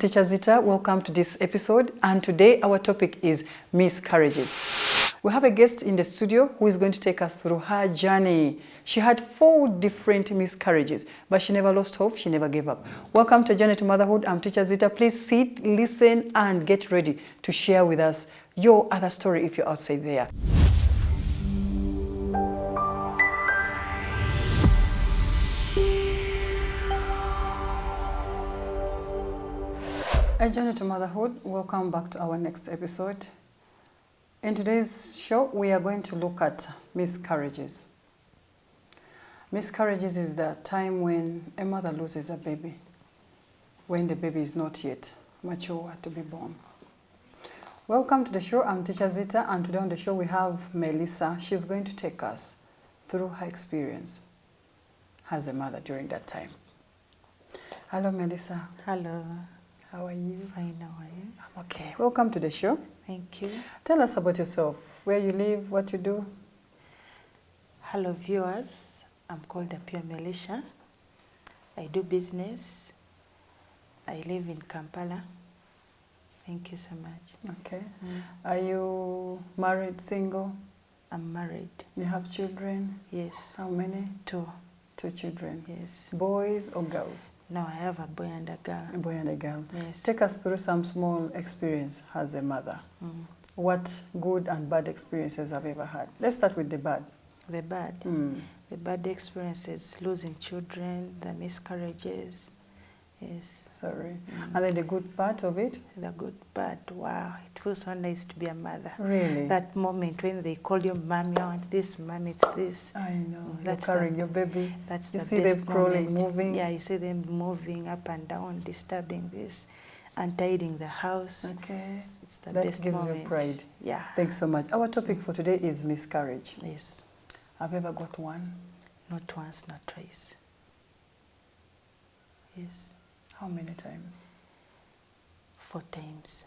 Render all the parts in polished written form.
Teacher Zita, welcome to this episode, and today our topic is miscarriages. We have a guest in the studio who is going to take us through her journey. She had 4 different miscarriages, but she never lost hope, she never gave up. Welcome to Journey to Motherhood. I'm Teacher Zita. Please sit, listen, and get ready to share with us your other story if you're outside there. A Journey to Motherhood, welcome back to our next episode. In today's show, we are going to look at miscarriages. Miscarriages is the time when a mother loses a baby, when the baby is not yet mature to be born. Welcome to the show. I'm Teacher Zita, and today on the show we have Melissa. She's going to take us through her experience as a mother during that time. Hello, Melissa. Hello. How are you? Fine, how are you? I'm okay. Welcome to the show. Thank you. Tell us about yourself, where you live, what you do. Hello, viewers. I'm called Apia Melisha. I do business. I live in Kampala. Thank you so much. Okay. Are you married, single? I'm married. You have children? Yes. How many? 2. 2 children. Yes. Boys or girls? No, I have a boy and a girl. A boy and a girl. Yes. Take us through some small experience as a mother. What good and bad experiences have you ever had? Let's start with the bad. The bad. The bad experiences, losing children, the miscarriages. Yes. Sorry. And then the good part of it? The good part. Wow, it feels so nice to be a mother. Really? That moment when they call you mommy, I want this, mommy, it's this. I know. That's You're carrying your baby. That's you the see best them crawling, moment. moving. Yeah, you see them moving up and down, disturbing this, untidying the house. Okay. It's the That best gives moment. you pride. Yeah. Thanks so much. Our topic for today is miscarriage. Yes. Have you ever got one? Not once, not twice. Yes. How many times? 4 times.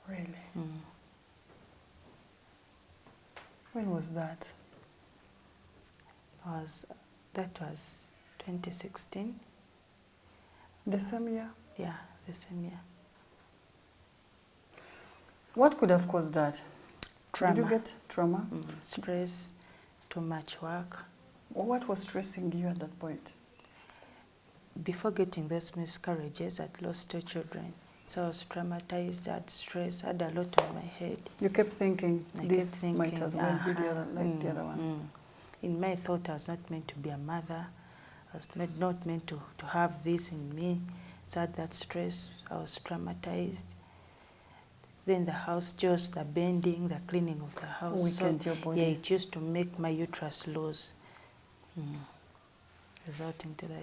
Really? When was that? That was 2016. The same year? Yeah, the same year. What could have caused that? Trauma. Did you get trauma? Stress, too much work. What was stressing you at that point? Before getting those miscarriages, I'd lost 2 children. So I was traumatized, had stress, had a lot on my head. You kept thinking this might as well be the other, the other one. In my thought, I was not meant to be a mother. I was not meant to have this in me. So I had that stress. I was traumatized. Then the house chores, the bending, the cleaning of the house. Weakened your body. Yeah, it used to make my uterus loose, resulting to the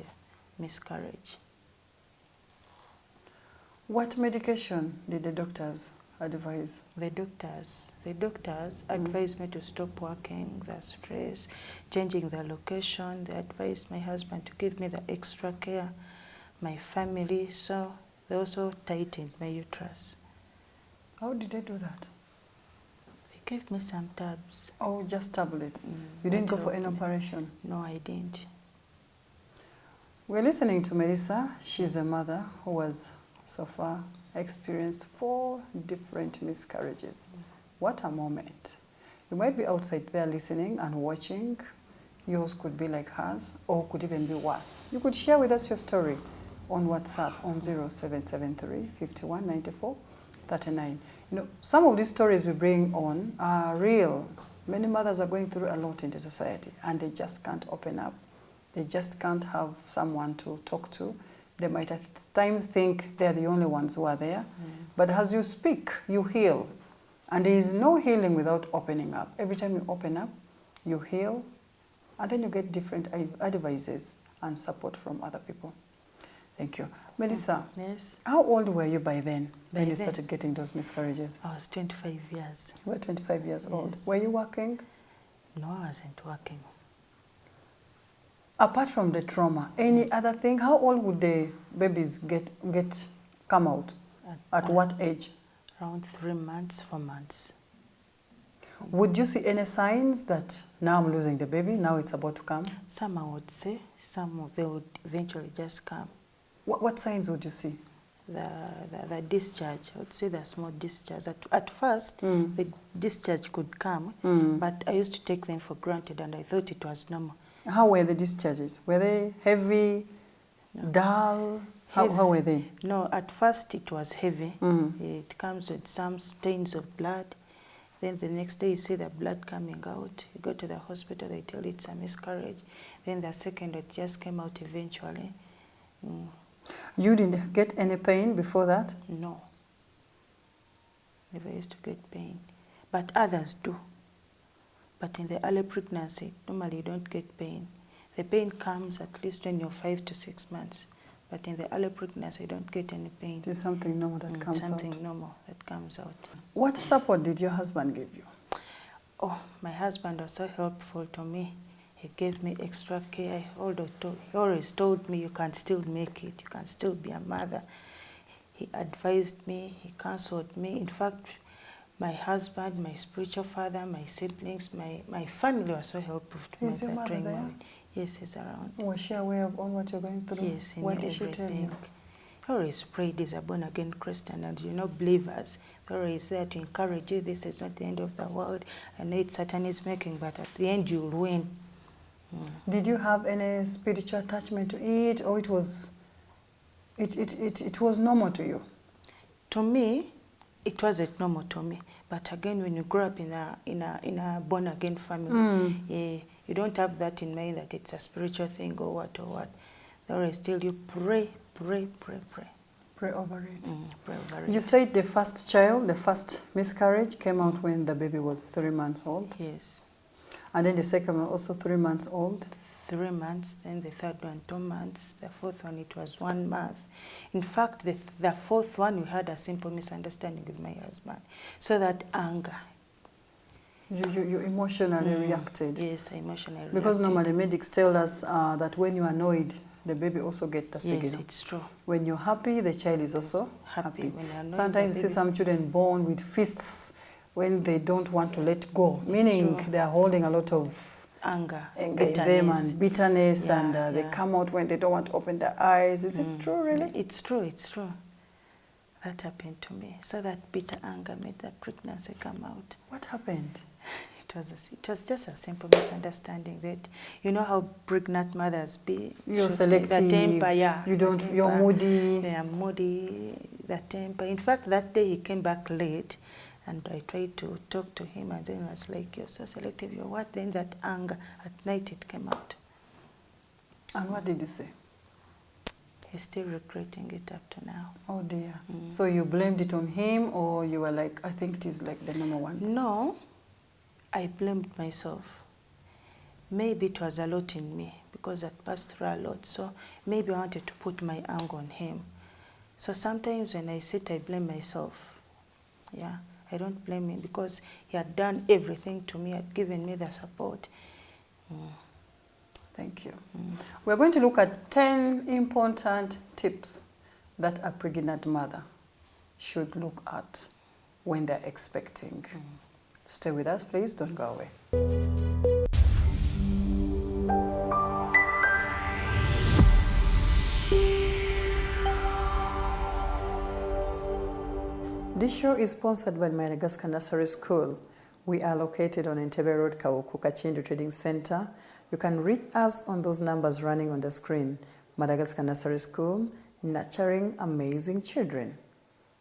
miscarriage. What medication did the doctors advise? The doctors advised me to stop working, the stress, changing the location. They advised my husband to give me the extra care, my family. So they also tightened my uterus. How did they do that? They gave me some tabs. Oh, just tablets? You didn't go for an operation? No, I didn't. We're listening to Melissa. She's a mother who has so far experienced 4 different miscarriages. What a moment. You might be outside there listening and watching. Yours could be like hers or could even be worse. You could share with us your story on WhatsApp on 0773 51 94 39. You know, some of these stories we bring on are real. Many mothers are going through a lot in the society and they just can't open up. They just can't have someone to talk to. They might at times think they're the only ones who are there. But as you speak, you heal. And there is no healing without opening up. Every time you open up, you heal. And then you get different advices and support from other people. Thank you. Melissa, Yes. how old were you by then when you then? started getting those miscarriages? I was 25 years. You were 25 years old. Yes. Were you working? No, I wasn't working. Apart from the trauma, any other thing? How old would the babies come out? At what age? Around 3 months, 4 months. Would you see any signs that now I'm losing the baby, now it's about to come? Some I would say, some they would eventually just come. What signs would you see? the discharge. I would say the small discharge. At first, the discharge could come, but I used to take them for granted and I thought it was normal. How were the discharges? Were they heavy, dull? How were they? No, at first it was heavy. It comes with some stains of blood. Then the next day you see the blood coming out. You go to the hospital, they tell you it's a miscarriage. Then the second, it just came out eventually. You didn't get any pain before that? No. Never used to get pain. But others do. But in the early pregnancy, normally you don't get pain. The pain comes at least when you're 5 to 6 months. But in the early pregnancy, you don't get any pain. It is something normal that comes out. Something normal that comes out. What support did your husband give you? Oh, my husband was so helpful to me. He gave me extra care. He always told me, you can still make it. You can still be a mother. He advised me. He counseled me. In fact, my husband, my spiritual father, my siblings, my family were so helpful to me. Is your mother there? Yes, he's around. Was she aware of all what you're going through? Yes, he what knew did she tell everything. you? He always prayed. He's a born-again Christian, and believers. He always there to encourage you. This is not the end of the world. I know it's Satan is making, but at the end you'll win. Did you have any spiritual attachment to it, or it was normal to you? To me, it wasn't normal to me. But again, when you grow up in a born-again family, you don't have that in mind that it's a spiritual thing or what or what. They always tell you, pray, pray, pray, pray. Pray over it. Pray over it. You said the first child, the first miscarriage, came out when the baby was 3 months old. Yes. And then the second one also 3 months old. 3 months, then the third one 2 months, the fourth one it was 1 month. In fact, the fourth one we had a simple misunderstanding with my husband. So that anger. You emotionally reacted. Yes, I emotionally reacted. Because normally medics tell us that when you're annoyed, the baby also gets the signal. Yes, it's true. When you're happy, the child is also happy. When you're annoyed, sometimes you see some children born with fists when they don't want to let go, meaning they are holding a lot of anger in them and bitterness, and they come out when they don't want to open their eyes. Is it true, really? It's true, it's true. That happened to me. So that bitter anger made that pregnancy come out. What happened? It was just a simple misunderstanding that, you know how pregnant mothers be. You're selective. The temper, You're moody. They are moody, the temper. In fact, that day he came back late, and I tried to talk to him, and then I was like, you're so selective, you're what? Then that anger, at night it came out. And what did you say? He's still regretting it up to now. Oh dear. So you blamed it on him, or you were like, I think it is like the number one? No, I blamed myself. Maybe it was a lot in me, because I passed through a lot, so maybe I wanted to put my anger on him. So sometimes when I sit, I blame myself. Yeah. I don't blame him because he had done everything to me, had given me the support. Thank you. We're going to look at 10 important tips that a pregnant mother should look at when they're expecting. Stay with us, please. Don't go away. This show is sponsored by Madagascar Nursery School. We are located on Entebbe Road, Kawuku Chindu Trading Center. You can reach us on those numbers running on the screen. Madagascar Nursery School, nurturing amazing children.